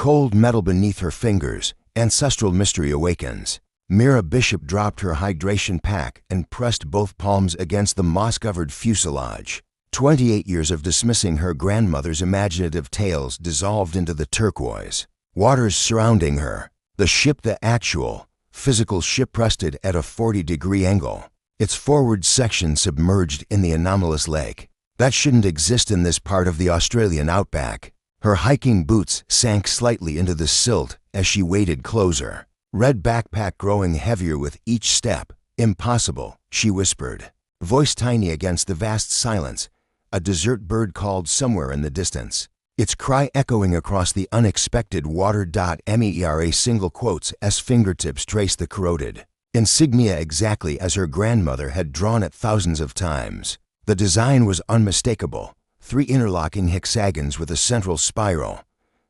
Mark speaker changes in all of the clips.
Speaker 1: cold metal beneath her fingers, ancestral mystery awakens. Mira Bishop dropped her hydration pack and pressed both palms against the moss-covered fuselage. 28 years of dismissing her grandmother's imaginative tales dissolved into the turquoise waters surrounding her. The ship, the actual, physical ship, rested at a 40-degree angle, its forward section submerged in the anomalous lake. That shouldn't exist in this part of the Australian outback. Her hiking boots sank slightly into the silt as she waded closer, red backpack growing heavier with each step. Impossible, she whispered, voice tiny against the vast silence. A desert bird called somewhere in the distance, its cry echoing across the unexpected water. MERA single quotes as fingertips traced the corroded insignia exactly as her grandmother had drawn it thousands of times. The design was unmistakable, 3 interlocking hexagons with a central spiral.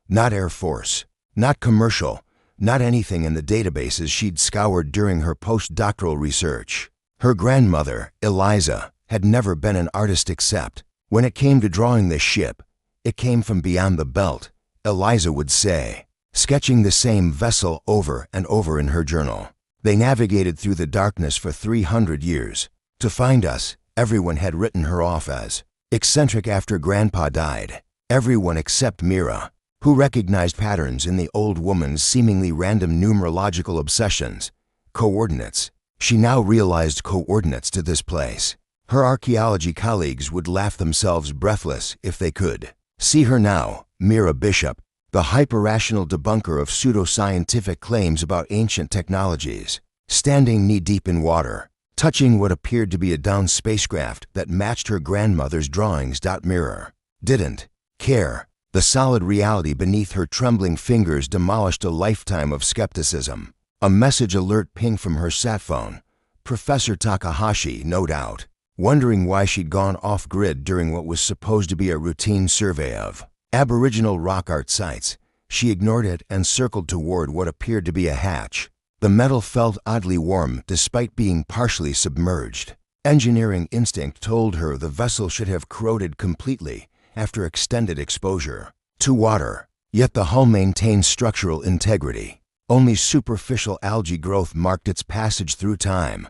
Speaker 1: Not Air Force, not commercial, not anything in the databases she'd scoured during her postdoctoral research. Her grandmother, Eliza, had never been an artist except when it came to drawing this ship. It came from beyond the belt, Eliza would say, sketching the same vessel over and over in her journal. They navigated through the darkness for 300 years. To find us, everyone had written her off as eccentric after Grandpa died. Everyone except Mira, who recognized patterns in the old woman's seemingly random numerological obsessions. Coordinates. She now realized coordinates to this place. Her archaeology colleagues would laugh themselves breathless if they could see her now. Mira Bishop, the hyper-rational debunker of pseudoscientific claims about ancient technologies, standing knee-deep in water, touching what appeared to be a downed spacecraft that matched her grandmother's drawings. Mira didn't care. The solid reality beneath her trembling fingers demolished a lifetime of skepticism. A message alert ping from her sat phone. Professor Takahashi, no doubt, wondering why she'd gone off-grid during what was supposed to be a routine survey of Aboriginal rock art sites. She ignored it and circled toward what appeared to be a hatch. The metal felt oddly warm despite being partially submerged. Engineering instinct told her the vessel should have corroded completely after extended exposure to water. Yet the hull maintained structural integrity. Only superficial algae growth marked its passage through time.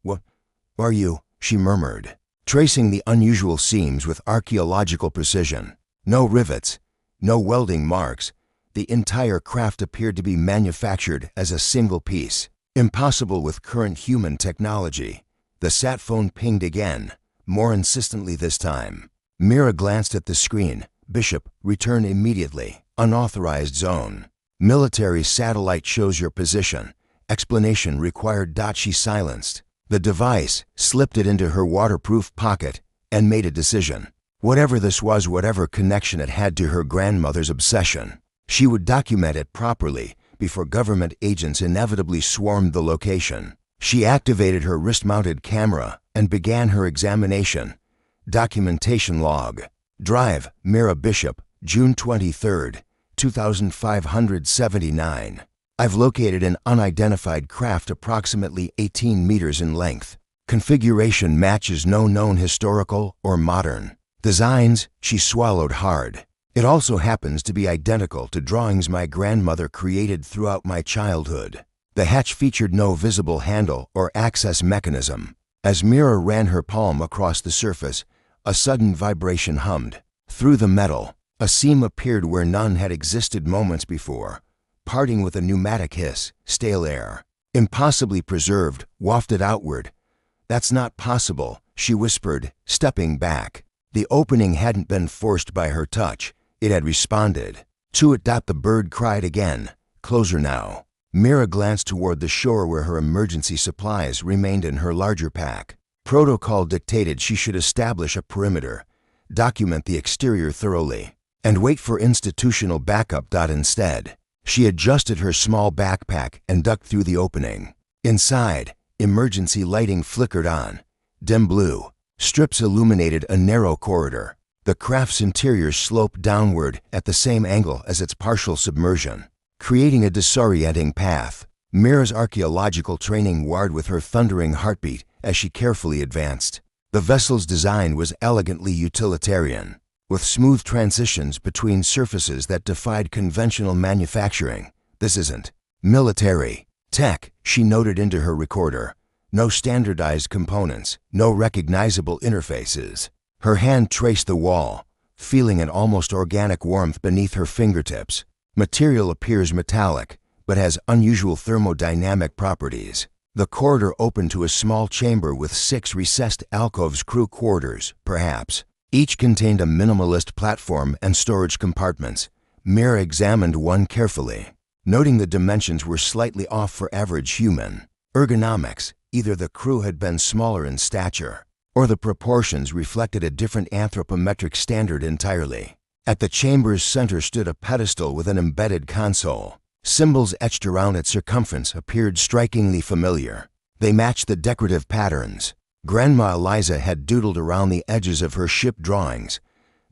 Speaker 1: "What are you?" she murmured, tracing the unusual seams with archaeological precision. No rivets, no welding marks. The entire craft appeared to be manufactured as a single piece. Impossible with current human technology. The sat phone pinged again, more insistently this time. Mira glanced at the screen. Bishop, return immediately. Unauthorized zone. Military satellite shows your position. Explanation required. She silenced the device, slipped it into her waterproof pocket, and made a decision. Whatever this was, whatever connection it had to her grandmother's obsession, she would document it properly before government agents inevitably swarmed the location. She activated her wrist-mounted camera and began her examination. Documentation log. Drive, Mira Bishop, June 23, 2579. I've located an unidentified craft approximately 18 meters in length. Configuration matches no known historical or modern designs. She swallowed hard. It also happens to be identical to drawings my grandmother created throughout my childhood. The hatch featured no visible handle or access mechanism. As Mira ran her palm across the surface, a sudden vibration hummed. Through the metal, a seam appeared where none had existed moments before, parting with a pneumatic hiss. Stale air, impossibly preserved, wafted outward. "That's not possible," she whispered, stepping back. The opening hadn't been forced by her touch. It had responded to it. The bird cried again. Closer now. Mira glanced toward the shore where her emergency supplies remained in her larger pack. Protocol dictated she should establish a perimeter, document the exterior thoroughly, and wait for institutional backup. Instead, she adjusted her small backpack and ducked through the opening. Inside, emergency lighting flickered on. Dim blue strips illuminated a narrow corridor. The craft's interior sloped downward at the same angle as its partial submersion, creating a disorienting path. Mira's archaeological training warred with her thundering heartbeat as she carefully advanced. The vessel's design was elegantly utilitarian. with smooth transitions between surfaces that defied conventional manufacturing. This isn't military tech, she noted into her recorder. No standardized components, no recognizable interfaces. Her hand traced the wall, feeling an almost organic warmth beneath her fingertips. Material appears metallic, but has unusual thermodynamic properties. The corridor opened to a small chamber with 6 recessed alcoves, crew quarters, perhaps. Each contained a minimalist platform and storage compartments. Mira examined one carefully, noting the dimensions were slightly off for average human. Ergonomics, either the crew had been smaller in stature, or the proportions reflected a different anthropometric standard entirely. At the chamber's center stood a pedestal with an embedded console. Symbols etched around its circumference appeared strikingly familiar. They matched the decorative patterns Grandma Eliza had doodled around the edges of her ship drawings,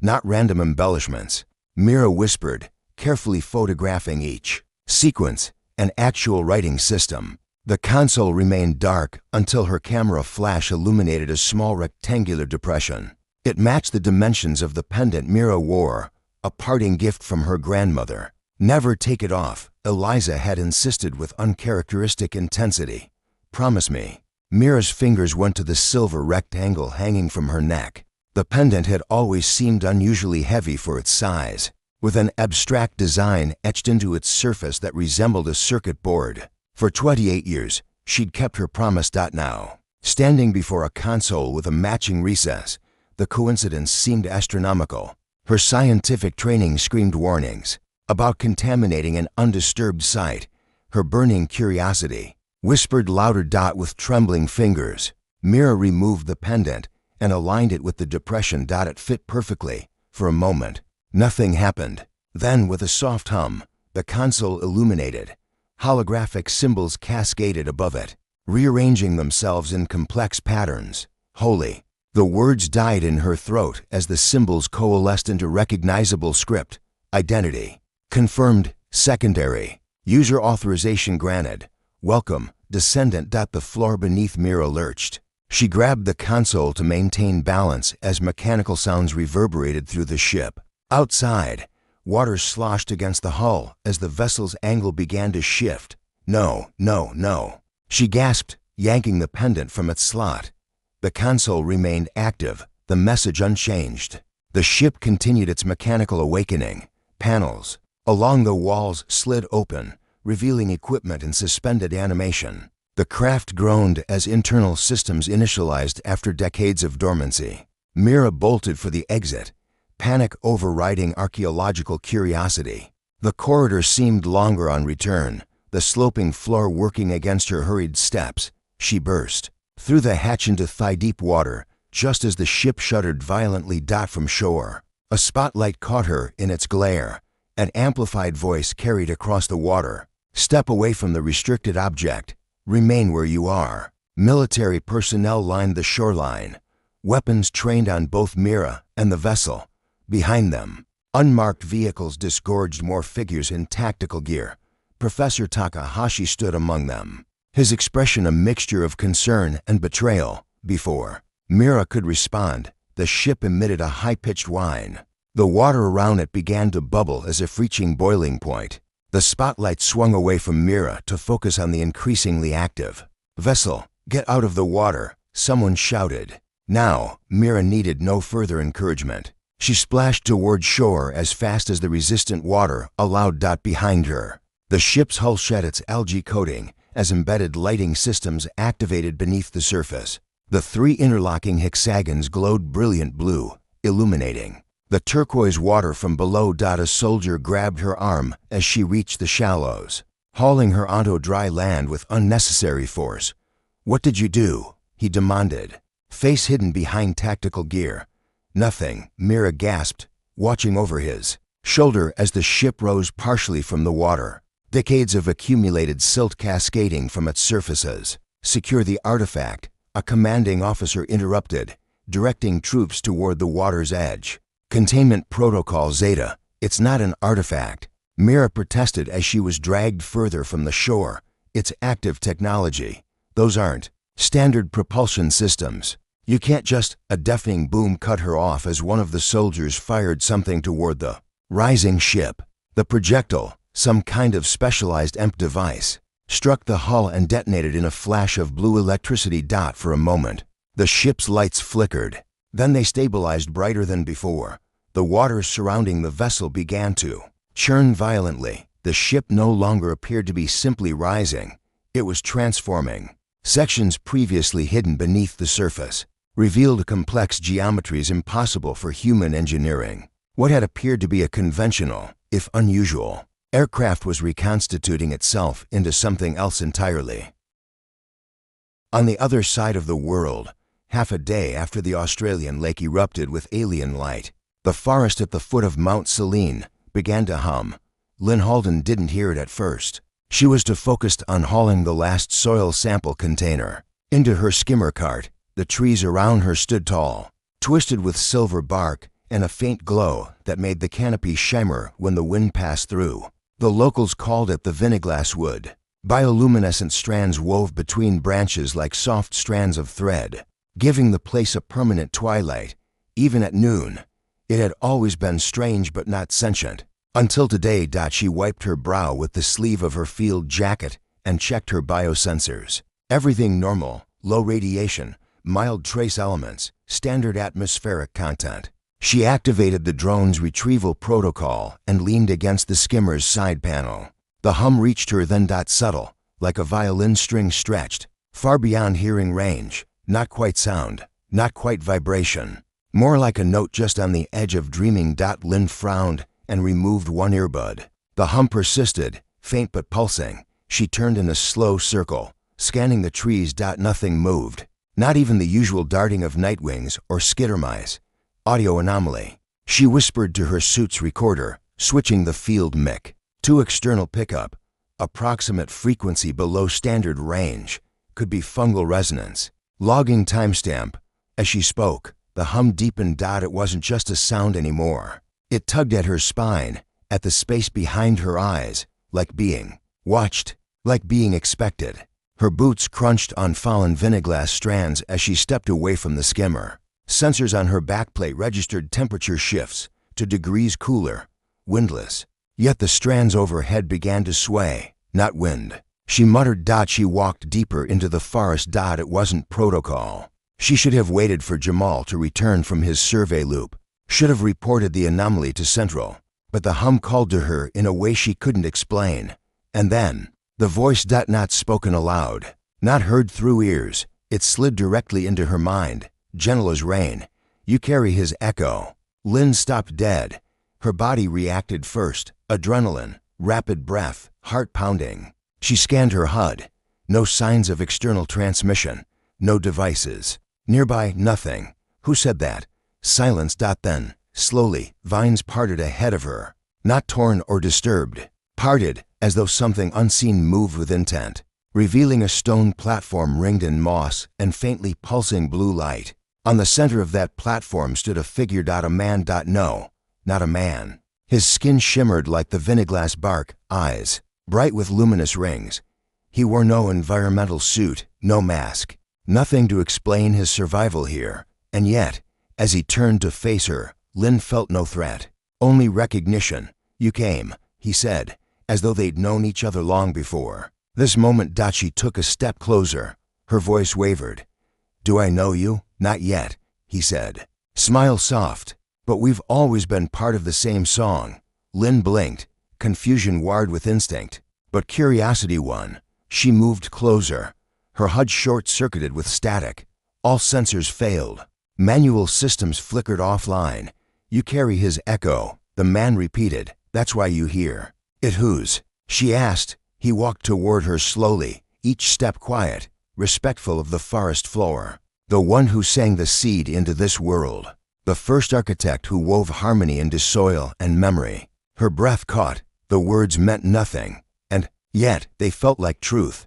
Speaker 1: not random embellishments. Mira whispered, carefully photographing each sequence, an actual writing system. The console remained dark until her camera flash illuminated a small rectangular depression. It matched the dimensions of the pendant Mira wore, a parting gift from her grandmother. Never take it off, Eliza had insisted with uncharacteristic intensity. Promise me. Mira's fingers went to the silver rectangle hanging from her neck. The pendant had always seemed unusually heavy for its size, with an abstract design etched into its surface that resembled a circuit board. For 28 years, she'd kept her promise. Now, standing before a console with a matching recess, the coincidence seemed astronomical. Her scientific training screamed warnings about contaminating an undisturbed site. Her burning curiosity whispered louder. With trembling fingers, Mira removed the pendant and aligned it with the depression. It fit perfectly. For a moment, nothing happened. Then, with a soft hum, the console illuminated. Holographic symbols cascaded above it, rearranging themselves in complex patterns. Holy. The words died in her throat as the symbols coalesced into recognizable script. Identity confirmed. Secondary. User authorization granted. Welcome, descendant. The floor beneath Mira lurched. She grabbed the console to maintain balance as mechanical sounds reverberated through the ship. Outside, water sloshed against the hull as the vessel's angle began to shift. No, no, no. She gasped, yanking the pendant from its slot. The console remained active, the message unchanged. The ship continued its mechanical awakening. Panels along the walls slid open, revealing equipment in suspended animation. The craft groaned as internal systems initialized after decades of dormancy. Mira bolted for the exit, panic overriding archaeological curiosity. The corridor seemed longer on return, the sloping floor working against her hurried steps. She burst through the hatch into thigh-deep water, just as the ship shuddered violently. From shore, a spotlight caught her in its glare. An amplified voice carried across the water. Step away from the restricted object. Remain where you are. Military personnel lined the shoreline, weapons trained on both Mira and the vessel. Behind them, unmarked vehicles disgorged more figures in tactical gear. Professor Takahashi stood among them, his expression a mixture of concern and betrayal. Before Mira could respond, the ship emitted a high-pitched whine. The water around it began to bubble as if reaching boiling point. The spotlight swung away from Mira to focus on the increasingly active vessel. Get out of the water, someone shouted. Now, Mira needed no further encouragement. She splashed toward shore as fast as the resistant water allowed. Behind her, the ship's hull shed its algae coating as embedded lighting systems activated beneath the surface. The 3 interlocking hexagons glowed brilliant blue, illuminating the turquoise water from below. A soldier grabbed her arm as she reached the shallows, hauling her onto dry land with unnecessary force. What did you do? He demanded, face hidden behind tactical gear. Nothing, Mira gasped, watching over his shoulder as the ship rose partially from the water, decades of accumulated silt cascading from its surfaces. Secure the artifact, a commanding officer interrupted, directing troops toward the water's edge. Containment Protocol Zeta, it's not an artifact. Mira protested as she was dragged further from the shore. It's active technology. Those aren't standard propulsion systems. You can't just. A deafening boom cut her off as one of the soldiers fired something toward the rising ship. The projectile, some kind of specialized EMP device, struck the hull and detonated in a flash of blue electricity. For a moment, the ship's lights flickered. Then they stabilized brighter than before. The waters surrounding the vessel began to churn violently. The ship no longer appeared to be simply rising. It was transforming. Sections previously hidden beneath the surface revealed complex geometries impossible for human engineering. What had appeared to be a conventional, if unusual, aircraft was reconstituting itself into something else entirely. On the other side of the world, half a day after the Australian lake erupted with alien light, the forest at the foot of Mount Selene began to hum. Lynn Halden didn't hear it at first. She was too focused on hauling the last soil sample container into her skimmer cart. The trees around her stood tall, twisted with silver bark and a faint glow that made the canopy shimmer when the wind passed through. The locals called it the vineglass wood. Bioluminescent strands wove between branches like soft strands of thread, giving the place a permanent twilight. Even at noon, it had always been strange but not sentient. Until today. She wiped her brow with the sleeve of her field jacket and checked her biosensors. Everything normal, low radiation, mild trace elements, standard atmospheric content. She activated the drone's retrieval protocol and leaned against the skimmer's side panel. The hum reached her then. Subtle, like a violin string stretched, far beyond hearing range. Not quite sound, not quite vibration. More like a note just on the edge of dreaming. Lynn frowned and removed one earbud. The hum persisted, faint but pulsing. She turned in a slow circle, scanning the trees. Nothing moved, not even the usual darting of nightwings or skittermice. Audio anomaly. She whispered to her suit's recorder, switching the field mic to external pickup. Approximate frequency below standard range. Could be fungal resonance. Logging timestamp. As she spoke, the hum deepened. It wasn't just a sound anymore. It tugged at her spine, at the space behind her eyes, like being watched, like being expected. Her boots crunched on fallen vineglass strands as she stepped away from the skimmer. Sensors on her backplate registered temperature shifts to degrees cooler, windless. Yet the strands overhead began to sway, not wind. She muttered. She walked deeper into the forest. It wasn't protocol. She should have waited for Jamal to return from his survey loop. Should have reported the anomaly to Central. But the hum called to her in a way she couldn't explain. And then, the voice. Not spoken aloud, not heard through ears. It slid directly into her mind, gentle as rain. You carry his echo. Lynn stopped dead. Her body reacted first. Adrenaline, rapid breath, heart pounding. She scanned her HUD. No signs of external transmission. No devices. Nearby, nothing. Who said that? Silence. Then, slowly, vines parted ahead of her. Not torn or disturbed. Parted, as though something unseen moved with intent, revealing a stone platform ringed in moss and faintly pulsing blue light. On the center of that platform stood a figure. A man. No, not a man. His skin shimmered like the vineglass bark, eyes bright with luminous rings. He wore no environmental suit, no mask. Nothing to explain his survival here. And yet, as he turned to face her, Lynn felt no threat, only recognition. You came, he said, as though they'd known each other long before. This moment. She took a step closer. Her voice wavered. Do I know you? Not yet, he said. Smile soft. But we've always been part of the same song. Lynn blinked, confusion warred with instinct, but curiosity won. She moved closer. Her HUD short-circuited with static. All sensors failed. Manual systems flickered offline. You carry his echo, the man repeated. That's why you hear. It whose? She asked. He walked toward her slowly, each step quiet, respectful of the forest floor. The one who sang the seed into this world. The first architect who wove harmony into soil and memory. Her breath caught. The words meant nothing, and yet they felt like truth.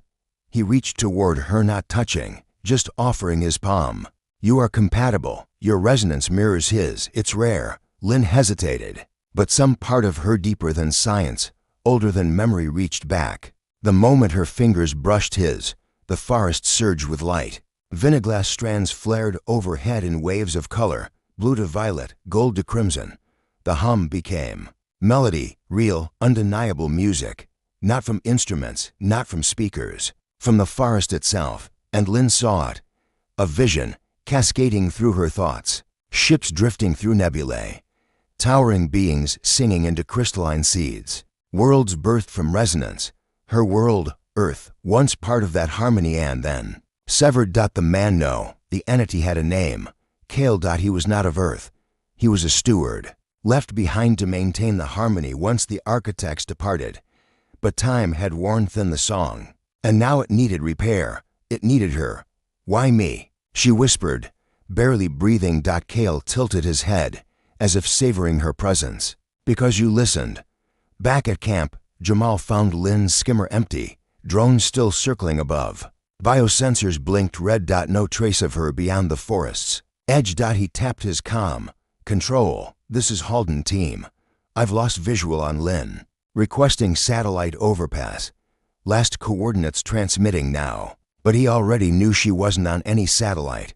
Speaker 1: He reached toward her, not touching, just offering his palm. You are compatible. Your resonance mirrors his. It's rare. Lynn hesitated, but some part of her deeper than science, older than memory, reached back. The moment her fingers brushed his, the forest surged with light. Vineglass strands flared overhead in waves of color, blue to violet, gold to crimson. The hum became melody, real, undeniable music, not from instruments, not from speakers, from the forest itself. And Lynn saw it, a vision, cascading through her thoughts, ships drifting through nebulae, towering beings singing into crystalline seeds, worlds birthed from resonance. Her world, Earth, once part of that harmony and then severed. The man know, the entity had a name. Kale. He was not of Earth. He was a steward, left behind to maintain the harmony once the architects departed. But time had worn thin the song, and now it needed repair. It needed her. Why me? She whispered, barely breathing. Kale tilted his head, as if savoring her presence. Because you listened. Back at camp, Jamal found Lynn's skimmer empty, drones still circling above. Biosensors blinked red. No trace of her beyond the forest's edge. He tapped his comm. Control, this is Halden team. I've lost visual on Lynn. Requesting satellite overpass. Last coordinates transmitting now. But he already knew she wasn't on any satellite,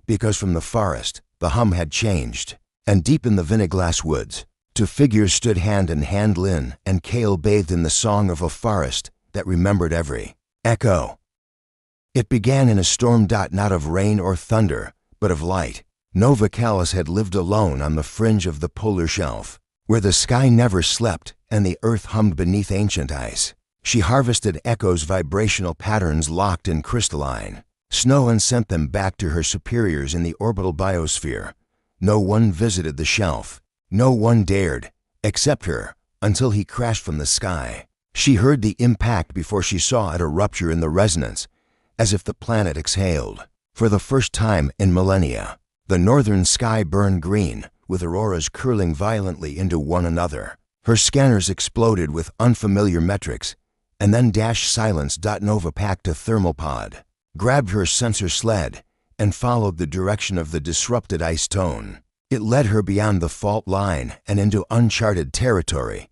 Speaker 1: because from the forest, the hum had changed, and deep in the Vineglass woods, two figures stood hand in hand. Lynn and Kale bathed in the song of a forest that remembered every echo. It began in a storm. Not of rain or thunder, but of light. Nova Callis had lived alone on the fringe of the polar shelf, where the sky never slept and the earth hummed beneath ancient ice. She harvested echoes, vibrational patterns locked in crystalline snow, and sent them back to her superiors in the orbital biosphere. No one visited the shelf. No one dared, except her, until he crashed from the sky. She heard the impact before she saw it, a rupture in the resonance, as if the planet exhaled. For the first time in millennia, the northern sky burned green, with auroras curling violently into one another. Her scanners exploded with unfamiliar metrics, and then silence. Nova packed a thermal pod, grabbed her sensor sled, and followed the direction of the disrupted ice tone. It led her beyond the fault line and into uncharted territory.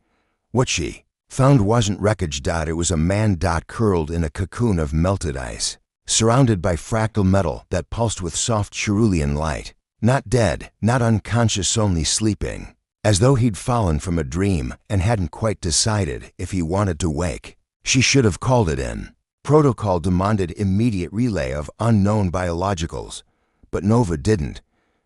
Speaker 1: What she found wasn't wreckage. It was a man. Curled in a cocoon of melted ice, surrounded by fractal metal that pulsed with soft cerulean light. Not dead, not unconscious, only sleeping, as though he'd fallen from a dream and hadn't quite decided if he wanted to wake. She should have called it in. Protocol demanded immediate relay of unknown biologicals, but Nova didn't,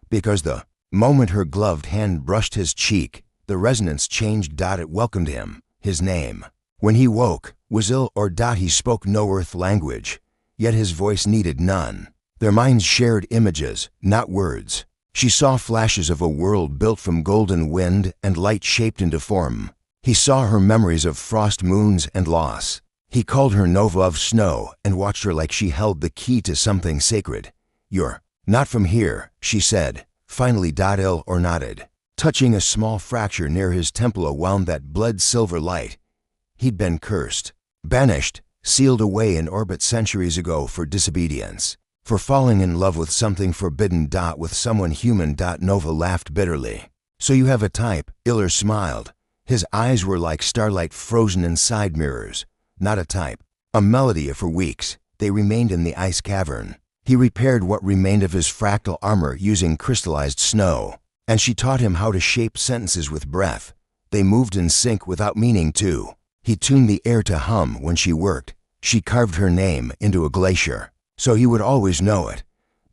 Speaker 1: because the moment her gloved hand brushed his cheek, the resonance changed. It welcomed him, his name. When he woke, was ill or he spoke no earth language, yet his voice needed none. Their minds shared images, not words. She saw flashes of a world built from golden wind and light shaped into form. He saw her memories of frost moons and loss. He called her Nova of snow and watched her like she held the key to something sacred. You're not from here, she said, finally. Il or nodded, touching a small fracture near his temple wound that bled silver light. He'd been cursed, banished, sealed away in orbit centuries ago for disobedience, for falling in love with something forbidden. With someone human. Nova laughed bitterly. So you have a type, Iller smiled. His eyes were like starlight frozen in side mirrors. Not a type, a melody. For weeks, they remained in the ice cavern. He repaired what remained of his fractal armor using crystallized snow, and she taught him how to shape sentences with breath. They moved in sync without meaning to. He tuned the air to hum when she worked. She carved her name into a glacier, so he would always know it.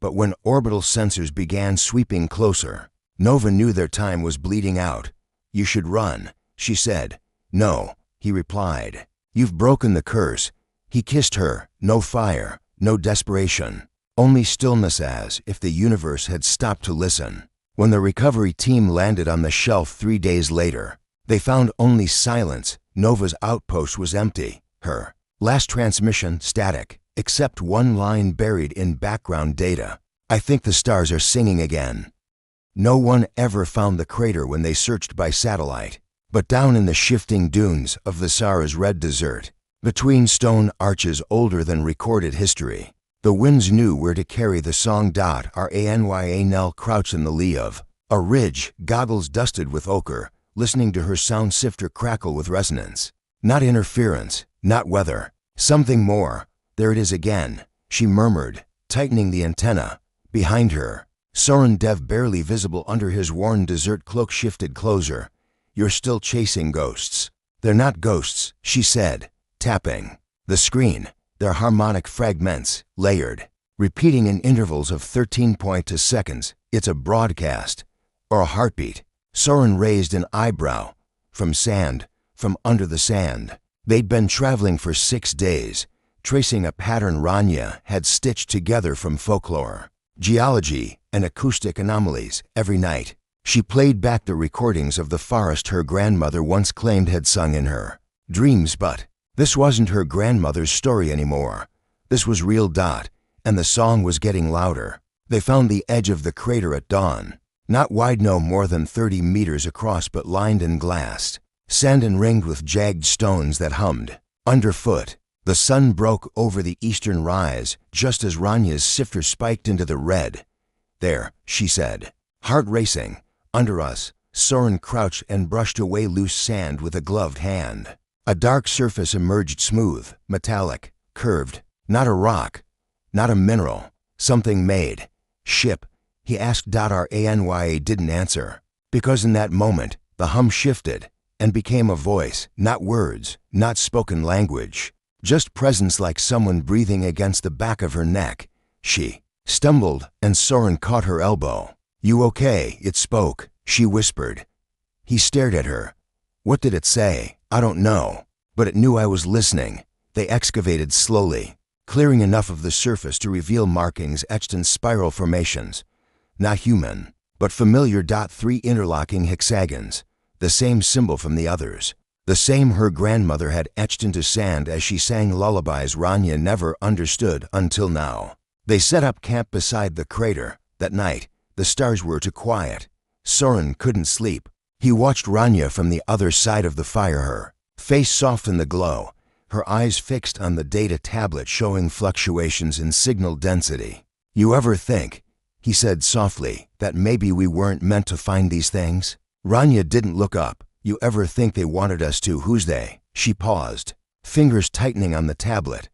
Speaker 1: But when orbital sensors began sweeping closer, Nova knew their time was bleeding out. You should run, she said. No, he replied. You've broken the curse. He kissed her. No fire, no desperation, only stillness, as if the universe had stopped to listen. When the recovery team landed on the shelf 3 days later, they found only silence. Nova's outpost was empty. Her last transmission static, except one line buried in background data. I think the stars are singing again. No one ever found the crater when they searched by satellite. But down in the shifting dunes of the Sahara's red desert, between stone arches older than recorded history, the winds knew where to carry the song. Ranya Nell crouched in the lee of a ridge, goggles dusted with ochre, listening to her sound sifter crackle with resonance. Not interference, not weather, something more. There it is again, she murmured. tightening the antenna. Behind her, Soren Dev, barely visible under his worn dessert cloak, shifted closer. "You're still chasing ghosts." "They're not ghosts," she said, tapping the screen. "They're harmonic fragments, layered, repeating in intervals of 13.2 seconds. It's a broadcast, or a heartbeat." Soren raised an eyebrow. From under the sand. They'd been traveling for 6 days, tracing a pattern Rania had stitched together from folklore, geology, and acoustic anomalies. Every night, she played back the recordings of the forest her grandmother once claimed had sung in her dreams. But this wasn't her grandmother's story anymore. This was real. And the song was getting louder. They found the edge of the crater at dawn. Not wide, no more than 30 meters across, but lined in glass, sand and ringed with jagged stones that hummed underfoot. The sun broke over the eastern rise just as Rania's sifter spiked into the red. "There," she said, heart racing. "Under us." Soren crouched and brushed away loose sand with a gloved hand. A dark surface emerged, smooth, metallic, curved. Not a rock, not a mineral, something made. "Ship?" he asked. Ranya didn't answer, because in that moment the hum shifted and became a voice. Not words, not spoken language, just presence, like someone breathing against the back of her neck. She stumbled, and Soren caught her elbow. "You okay?" It spoke, she whispered. He stared at her. "What did it say?" "I don't know, but it knew I was listening." They excavated slowly, clearing enough of the surface to reveal markings etched in spiral formations. Not human, but familiar. 3 interlocking hexagons, the same symbol from the others, the same her grandmother had etched into sand as she sang lullabies Rania never understood until now. They set up camp beside the crater. That night, the stars were too quiet. Soren couldn't sleep. He watched Rania from the other side of the fire, her face soft in the glow, her eyes fixed on the data tablet showing fluctuations in signal density. "You ever think," he said softly, "that maybe we weren't meant to find these things?" Rania didn't look up. "You ever think they wanted us to?" "Who's they?" She paused, fingers tightening on the tablet.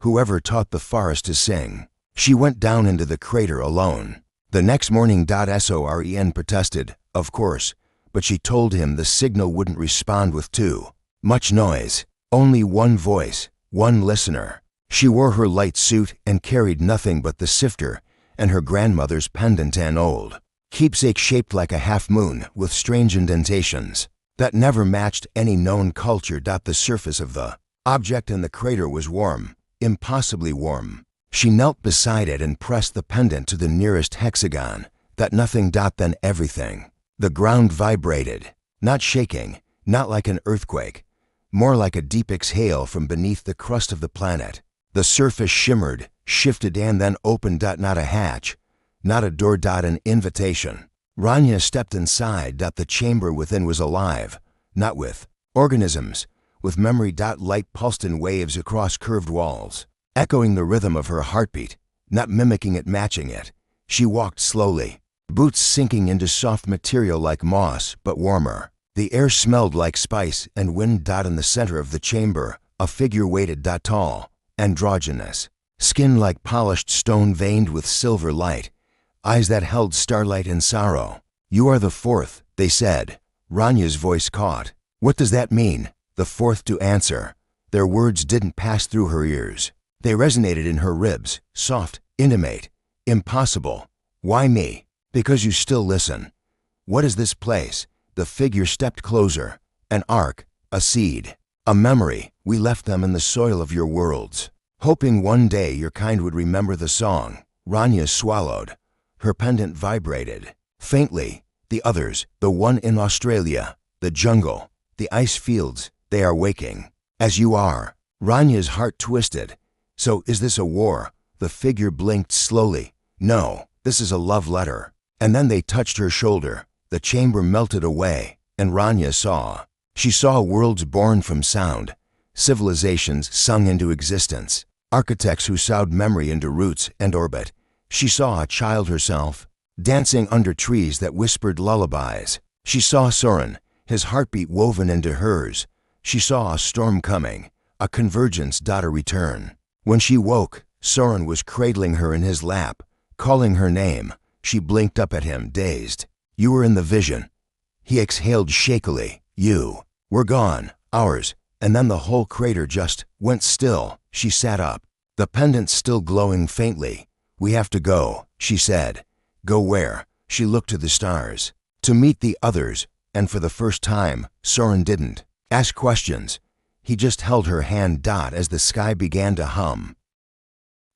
Speaker 1: "Whoever taught the forest to sing." She went down into the crater alone. The next morning, Soren protested, of course, but she told him the signal wouldn't respond with too much noise. Only one voice, one listener. She wore her light suit and carried nothing but the sifter and her grandmother's pendant, an old keepsake shaped like a half-moon with strange indentations that never matched any known culture. The surface of the object in the crater was warm, impossibly warm. She knelt beside it and pressed the pendant to the nearest hexagon. That nothing. Then everything. The ground vibrated, not shaking, not like an earthquake, more like a deep exhale from beneath the crust of the planet. The surface shimmered, shifted, and then opened. Not a hatch, not a door. An invitation. Rania stepped inside. The chamber within was alive, not with organisms, with memory. Light pulsed in waves across curved walls, echoing the rhythm of her heartbeat, not mimicking it, matching it. She walked slowly, boots sinking into soft material like moss, but warmer. The air smelled like spice and wind. In the center of the chamber, a figure waited. Tall, androgynous, skin like polished stone veined with silver light, eyes that held starlight and sorrow. "You are the fourth," they said. Rania's voice caught. "What does that mean?" The fourth to answer. Their words didn't pass through her ears. They resonated in her ribs, soft, intimate, impossible. "Why me?" "Because you still listen." "What is this place?" The figure stepped closer. "An ark, a seed, a memory. We left them in the soil of your worlds, hoping one day your kind would remember the song." Rania swallowed. Her pendant vibrated. Faintly. "The others, the one in Australia, the jungle, the ice fields, they are waking. As you are." Rania's heart twisted. "So is this a war?" The figure blinked slowly. "No, this is a love letter." And then they touched her shoulder. The chamber melted away, and Rania saw. She saw worlds born from sound, civilizations sung into existence, architects who sewed memory into roots and orbit. She saw a child herself, dancing under trees that whispered lullabies. She saw Soren, his heartbeat woven into hers. She saw a storm coming, a convergence. A return. When she woke, Soren was cradling her in his lap, calling her name. She blinked up at him, dazed. You were in the vision. He exhaled shakily. You. We're gone. Ours. And then the whole crater just went still. She sat up, the pendant still glowing faintly. We have to go, she said. Go where? She looked to the stars. To meet the others, and for the first time, Soren didn't ask questions. He just held her hand. As the sky began to hum.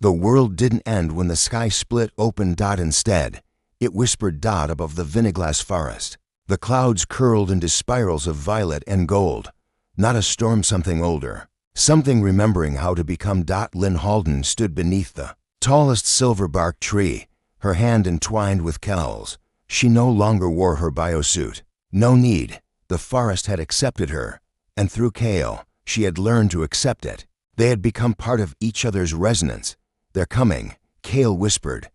Speaker 1: The world didn't end when the sky split open. Instead, it whispered. Above the Vineglass forest. The clouds curled into spirals of violet and gold. Not a storm, something older. Something remembering how to become. Lynn Halden stood beneath the tallest silver-bark tree, her hand entwined with Kel's. She no longer wore her biosuit. No need. The forest had accepted her, and through Kale, she had learned to accept it. They had become part of each other's resonance. They're coming, Kale whispered.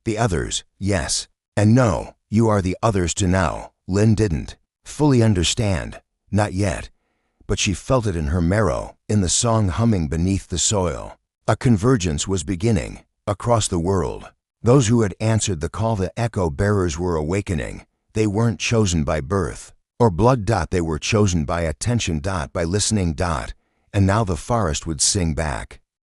Speaker 1: The others, yes. And no, you are the others to now. Lynn didn't fully understand. Not yet. But she felt it in her marrow, in the song humming beneath the soil. A convergence was beginning, across the world. Those who had answered the call, the echo bearers, were awakening. They weren't chosen by birth or blood. They were chosen by attention. By listening. And now the forest would sing back.